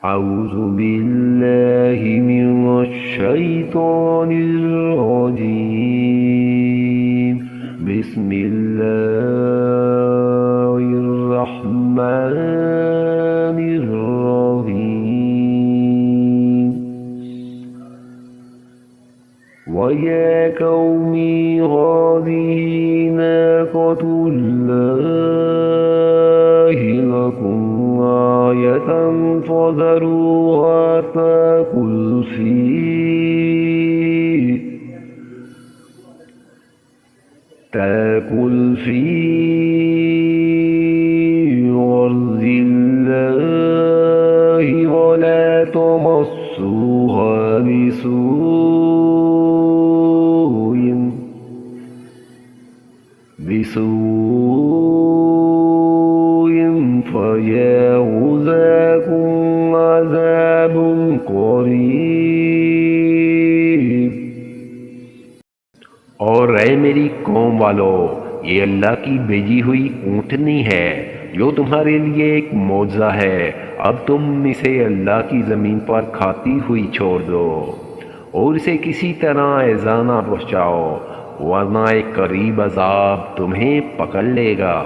أعوذ بالله من الشيطان الرجيم. بسم الله الرحمن الرحيم. ويا قوم هذه ناقة الله لكم آية فذروها تأكل في أرض الله ولا تمسوها بسوء فيأخذكم عذاب قريب। और ऐ मेरी कौम वालों, ये अल्लाह की भेजी हुई ऊँटनी है जो तुम्हारे लिए एक मौजज़ा है। अब तुम इसे अल्लाह की ज़मीन पर खाती हुई छोड़ दो और इसे किसी तरह ऐज़ा ना पहुँचाओ, वरना एक करीब अज़ाब तुम्हें पकड़ लेगा।